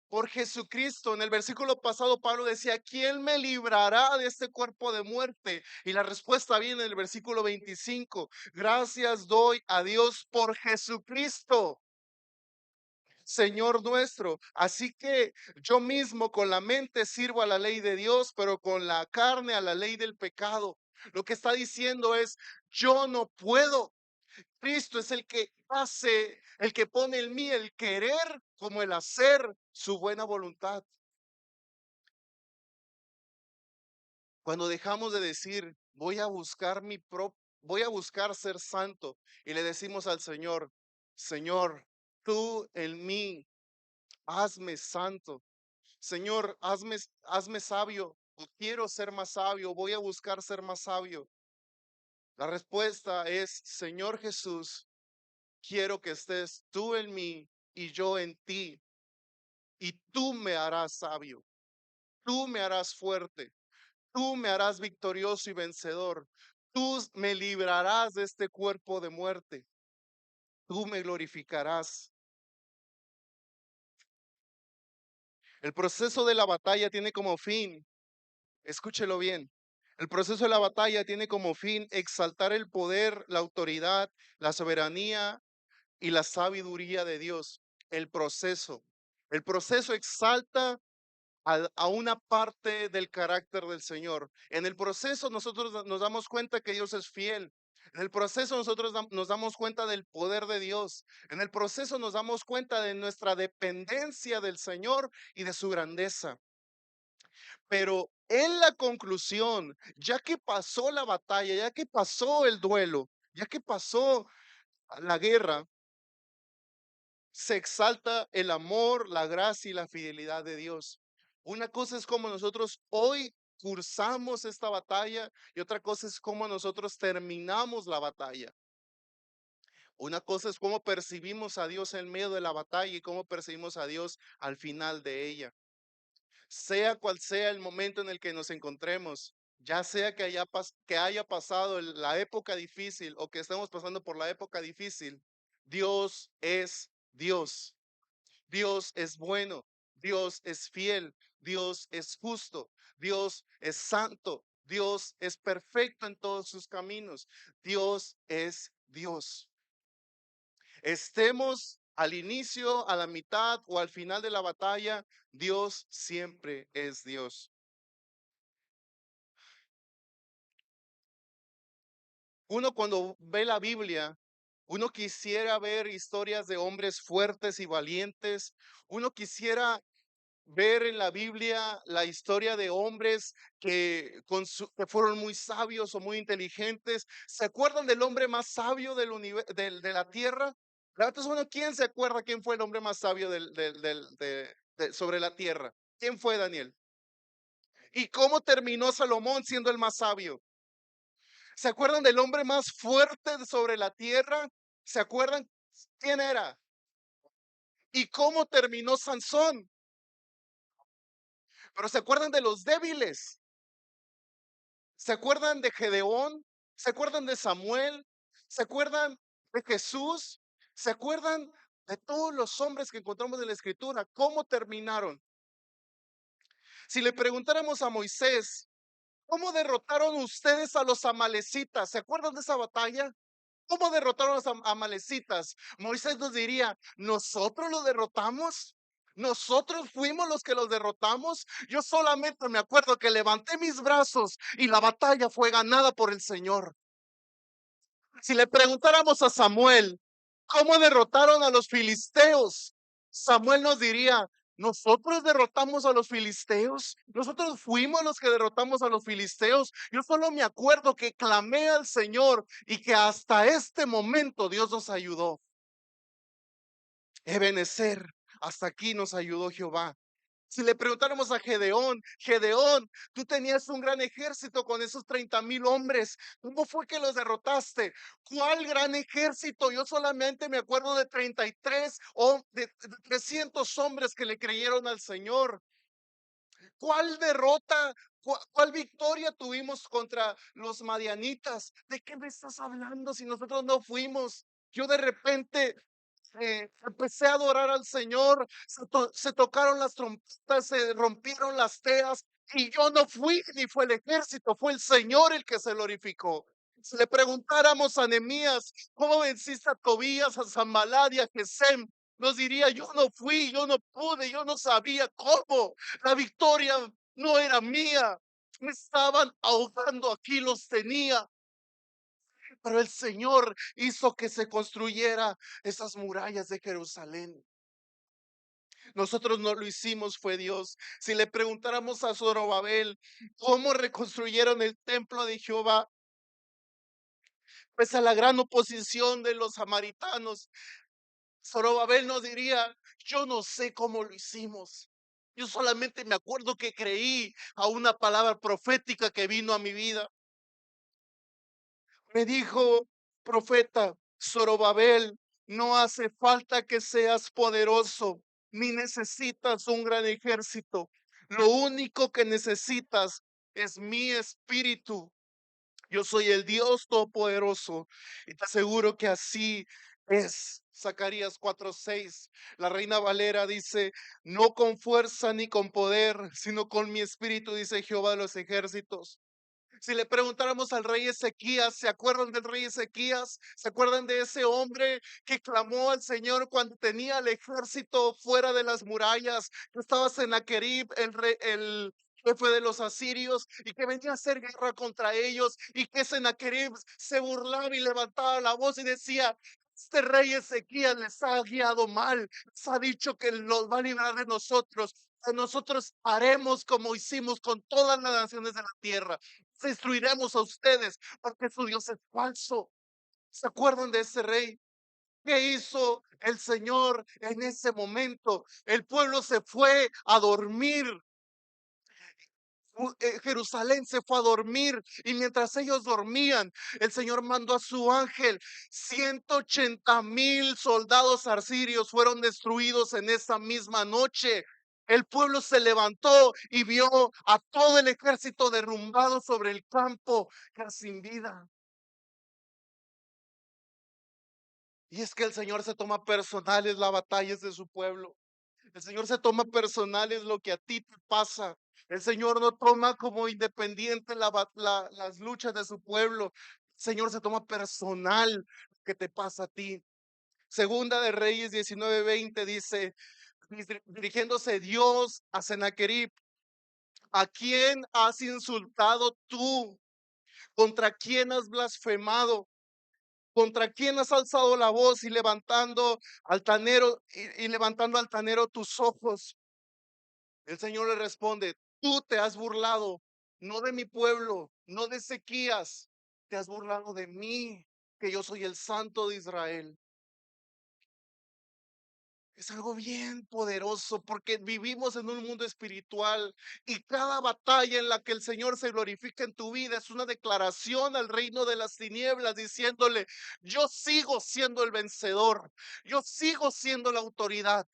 Por Jesucristo. En el versículo pasado Pablo decía, ¿quién me librará de este cuerpo de muerte? Y la respuesta viene en el versículo 25. Gracias doy a Dios por Jesucristo, Señor nuestro. Así que yo mismo con la mente sirvo a la ley de Dios, pero con la carne a la ley del pecado. Lo que está diciendo es, yo no puedo. Cristo es el que hace, el que pone en mí el querer como el hacer su buena voluntad. Cuando dejamos de decir, voy a buscar ser santo y le decimos al Señor, Señor, tú en mí, hazme santo. Señor, hazme sabio. O quiero ser más sabio, voy a buscar ser más sabio. La respuesta es, Señor Jesús, quiero que estés tú en mí y yo en ti, y tú me harás sabio, tú me harás fuerte, tú me harás victorioso y vencedor, tú me librarás de este cuerpo de muerte, tú me glorificarás. El proceso de la batalla tiene como fin, escúchelo bien, el proceso de la batalla tiene como fin exaltar el poder, la autoridad, la soberanía y la sabiduría de Dios. El proceso. El proceso exalta a una parte del carácter del Señor. En el proceso nosotros nos damos cuenta que Dios es fiel. En el proceso nosotros nos damos cuenta del poder de Dios. En el proceso nos damos cuenta de nuestra dependencia del Señor y de su grandeza. Pero en la conclusión, ya que pasó la batalla, ya que pasó el duelo, ya que pasó la guerra, se exalta el amor, la gracia y la fidelidad de Dios. Una cosa es como nosotros hoy cursamos esta batalla y otra cosa es cómo nosotros terminamos la batalla. Una cosa es cómo percibimos a Dios en medio de la batalla y cómo percibimos a Dios al final de ella. Sea cual sea el momento en el que nos encontremos, ya sea que haya pasado la época difícil o que estemos pasando por la época difícil, Dios es Dios. Dios es bueno, Dios es fiel, Dios es justo, Dios es santo, Dios es perfecto en todos sus caminos, Dios es Dios. Estemos al inicio, a la mitad o al final de la batalla, Dios siempre es Dios. Uno cuando ve la Biblia, uno quisiera ver historias de hombres fuertes y valientes, uno quisiera ver en la Biblia la historia de hombres que fueron muy sabios o muy inteligentes. ¿Se acuerdan del hombre más sabio de la tierra? Levanta su mano, ¿quién se acuerda quién fue el hombre más sabio sobre la tierra? ¿Quién fue Daniel? ¿Y cómo terminó Salomón siendo el más sabio? ¿Se acuerdan del hombre más fuerte sobre la tierra? ¿Se acuerdan quién era? ¿Y cómo terminó Sansón? Pero ¿se acuerdan de los débiles? ¿Se acuerdan de Gedeón? ¿Se acuerdan de Samuel? ¿Se acuerdan de Jesús? ¿Se acuerdan de todos los hombres que encontramos en la escritura? ¿Cómo terminaron? Si le preguntáramos a Moisés, ¿cómo derrotaron ustedes a los amalecitas? ¿Se acuerdan de esa batalla? ¿Cómo derrotaron a los amalecitas? Moisés nos diría, ¿nosotros los derrotamos? ¿Nosotros fuimos los que los derrotamos? Yo solamente me acuerdo que levanté mis brazos y la batalla fue ganada por el Señor. Si le preguntáramos a Samuel, ¿cómo derrotaron a los filisteos? Samuel nos diría, nosotros derrotamos a los filisteos, nosotros fuimos los que derrotamos a los filisteos. Yo solo me acuerdo que clamé al Señor y que hasta este momento Dios nos ayudó. Ebenecer, hasta aquí nos ayudó Jehová. Si le preguntáramos a Gedeón, Gedeón, tú tenías un gran ejército con esos 30,000 hombres. ¿Cómo fue que los derrotaste? ¿Cuál gran ejército? Yo solamente me acuerdo de 33 o de 300 hombres que le creyeron al Señor. ¿Cuál derrota? ¿Cuál victoria tuvimos contra los madianitas? ¿De qué me estás hablando si nosotros no fuimos? Yo de repente empecé a adorar al Señor, se tocaron las trompetas, se rompieron las teas y yo no fui ni fue el ejército, fue el Señor el que se glorificó. Si le preguntáramos a Nehemías cómo venciste a Tobías, a Sanballat y a Gesem, nos diría, yo no fui, yo no pude, yo no sabía cómo. La victoria no era mía, me estaban ahogando, aquí los tenía. pero el Señor hizo que se construyera esas murallas de Jerusalén. Nosotros no lo hicimos, fue Dios. Si le preguntáramos a Zorobabel cómo reconstruyeron el templo de Jehová, pues a la gran oposición de los samaritanos, Zorobabel nos diría, yo no sé cómo lo hicimos. Yo solamente me acuerdo que creí a una palabra profética que vino a mi vida. Me dijo, profeta Zorobabel, no hace falta que seas poderoso, ni necesitas un gran ejército. Lo único que necesitas es mi espíritu. Yo soy el Dios Todopoderoso y te aseguro que así es. Zacarías 4:6. La Reina Valera dice, no con fuerza ni con poder, sino con mi espíritu, dice Jehová de los ejércitos. Si le preguntáramos al rey Ezequías, ¿se acuerdan del rey Ezequías? ¿Se acuerdan de ese hombre que clamó al Señor cuando tenía el ejército fuera de las murallas? Que estaba Sennacherib, el jefe de los asirios, y que venía a hacer guerra contra ellos, y que Sennacherib se burlaba y levantaba la voz y decía, este rey Ezequías les ha guiado mal, les ha dicho que los va a librar de nosotros. Nosotros haremos como hicimos con todas las naciones de la tierra, destruiremos a ustedes porque su Dios es falso. ¿Se acuerdan de ese rey? ¿Qué hizo el Señor en ese momento? El pueblo se fue a dormir. Jerusalén se fue a dormir y mientras ellos dormían, el Señor mandó a su ángel. 180,000 soldados asirios fueron destruidos en esa misma noche. El pueblo se levantó y vio a todo el ejército derrumbado sobre el campo, casi sin vida. Y es que el Señor se toma personales las batallas de su pueblo. El Señor se toma personales lo que a ti te pasa. El Señor no toma como independiente las luchas de su pueblo. El Señor se toma personal lo que te pasa a ti. Segunda de Reyes 19:20 dice, dirigiéndose Dios a Sennacherib, ¿a quién has insultado tú? ¿Contra quién has blasfemado? ¿Contra quién has alzado la voz y levantando altanero y levantando altanero tus ojos? El Señor le responde, tú te has burlado, no de mi pueblo, no de Ezequías, te has burlado de mí, que yo soy el Santo de Israel. Es algo bien poderoso porque vivimos en un mundo espiritual y cada batalla en la que el Señor se glorifica en tu vida es una declaración al reino de las tinieblas diciéndole, yo sigo siendo el vencedor, yo sigo siendo la autoridad.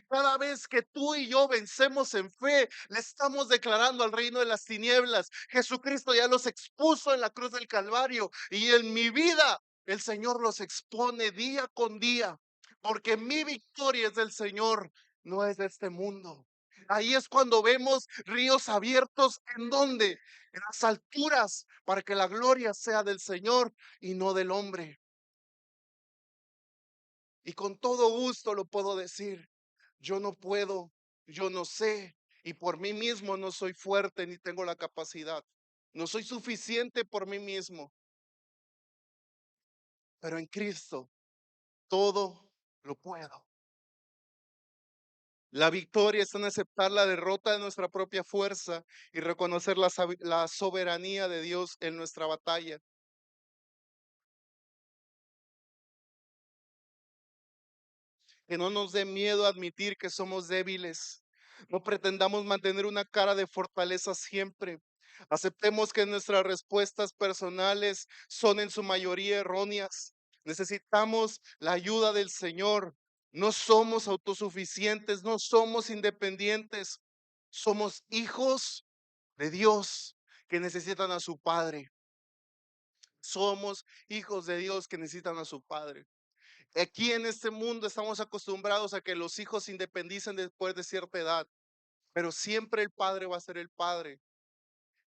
Cada vez que tú y yo vencemos en fe, le estamos declarando al reino de las tinieblas. Jesucristo ya los expuso en la cruz del Calvario y en mi vida el Señor los expone día con día, porque mi victoria es del Señor, no es de este mundo. Ahí es cuando vemos ríos abiertos en donde, en las alturas, para que la gloria sea del Señor y no del hombre. Y con todo gusto lo puedo decir. Yo no puedo, yo no sé, y por mí mismo no soy fuerte ni tengo la capacidad. No soy suficiente por mí mismo, pero en Cristo todo lo puedo. La victoria está en aceptar la derrota de nuestra propia fuerza y reconocer la soberanía de Dios en nuestra batalla. Que no nos dé miedo admitir que somos débiles. No pretendamos mantener una cara de fortaleza siempre. Aceptemos que nuestras respuestas personales son en su mayoría erróneas. Necesitamos la ayuda del Señor. No somos autosuficientes, no somos independientes. Somos hijos de Dios que necesitan a su Padre. Somos hijos de Dios que necesitan a su Padre. Aquí en este mundo estamos acostumbrados a que los hijos se independicen después de cierta edad, pero siempre el padre va a ser el padre.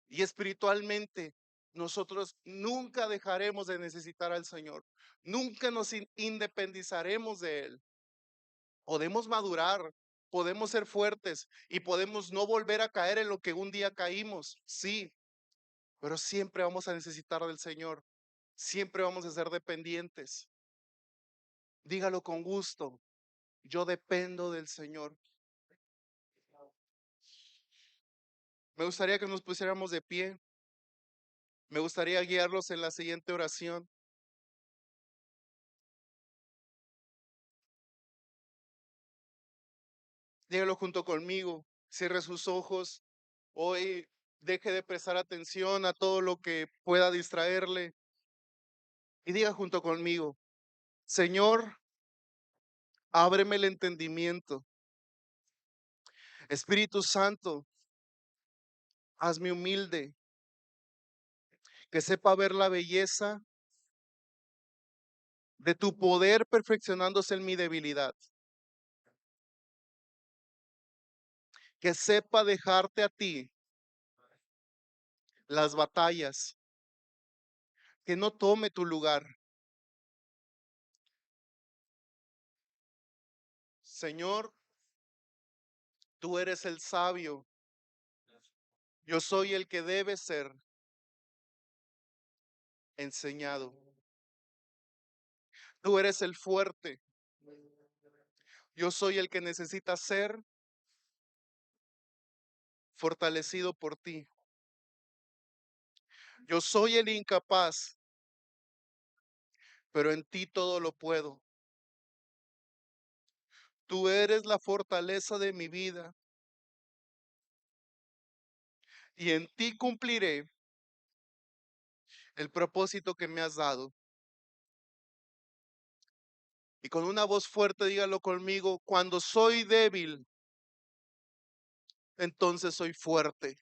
Y espiritualmente, nosotros nunca dejaremos de necesitar al Señor. Nunca nos independizaremos de Él. Podemos madurar, podemos ser fuertes y podemos no volver a caer en lo que un día caímos, sí, pero siempre vamos a necesitar del Señor. siempre vamos a ser dependientes. Dígalo con gusto, yo dependo del Señor. Me gustaría que nos pusiéramos de pie. Me gustaría guiarlos en la siguiente oración. Dígalo junto conmigo. Cierre sus ojos. Hoy deje de prestar atención a todo lo que pueda distraerle y diga junto conmigo, Señor, ábreme el entendimiento. Espíritu Santo, hazme humilde, que sepa ver la belleza de tu poder perfeccionándose en mi debilidad. Que sepa dejarte a ti las batallas, que no tome tu lugar. Señor, tú eres el sabio, yo soy el que debe ser enseñado. Tú eres el fuerte, yo soy el que necesita ser fortalecido por ti. Yo soy el incapaz, pero en ti todo lo puedo. Tú eres la fortaleza de mi vida y en ti cumpliré el propósito que me has dado. Y con una voz fuerte dígalo conmigo, cuando soy débil, entonces soy fuerte.